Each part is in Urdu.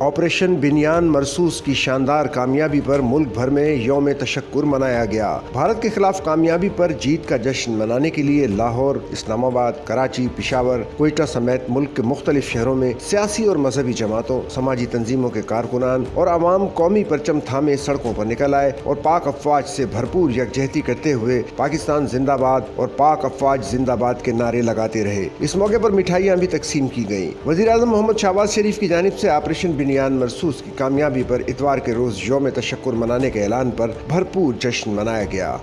آپریشن بنیان مرصوص کی شاندار کامیابی پر ملک بھر میں یوم تشکر منایا گیا۔ بھارت کے خلاف کامیابی پر جیت کا جشن منانے کے لیے لاہور، اسلام آباد، کراچی، پشاور، کوئٹہ سمیت ملک کے مختلف شہروں میں سیاسی اور مذہبی جماعتوں، سماجی تنظیموں کے کارکنان اور عوام قومی پرچم تھامے سڑکوں پر نکل آئے اور پاک افواج سے بھرپور یکجہتی کرتے ہوئے پاکستان زندہ باد اور پاک افواج زندہ باد کے نعرے لگاتے رہے۔ اس موقع پر مٹھائیاں بھی تقسیم کی گئیں۔ وزیر اعظم محمد شہباز شریف کی جانب سے آپریشن بنیان مرصوص کی کامیابی پر اتوار کے روز یوم تشکر منانے کے اعلان پر بھرپور جشن منایا گیا۔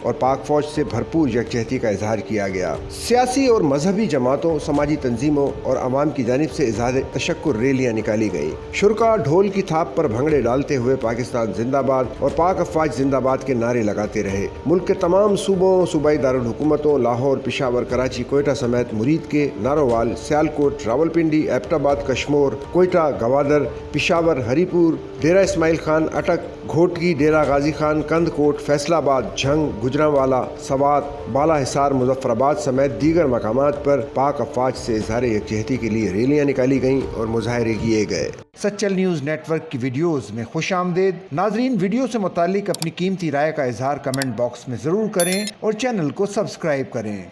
اور پاک فوج سے بھرپور یکجہتی کا اظہار کیا گیا۔ سیاسی اور مذہبی جماعتوں، سماجی تنظیموں اور عوام کی جانب سے اظہار تشکر ریلیاں نکالی گئیں۔ شرکاء ڈھول کی تھاپ پر بھنگڑے ڈالتے ہوئے پاکستان زندہ باد اور پاک افواج زندہ باد کے نعرے لگاتے رہے۔ ملک کے تمام صوبوں، صوبائی دارالحکومتوں لاہور، پشاور، کراچی، کوئٹہ سمیت مرید کے، نارووال، سیالکوٹ، راولپنڈی، ایبٹ آباد، کشمور، کوئٹہ، گوادر، پشاور، ہری پور، ڈیرہ اسماعیل خان، اٹک، گھوٹکی، ڈیرہ غازی خان، کند کوٹ، فیصل آباد، جھنگ، گجرانوالہ، سوات، بالا حصار، مظفر آباد سمیت دیگر مقامات پر پاک افواج سے اظہار یکجہتی کے لیے ریلیاں نکالی گئیں اور مظاہرے کیے گئے۔ سچل نیوز نیٹ ورک کی ویڈیوز میں خوش آمدید۔ ناظرین، ویڈیو سے متعلق اپنی قیمتی رائے کا اظہار کمنٹ باکس میں ضرور کریں اور چینل کو سبسکرائب کریں۔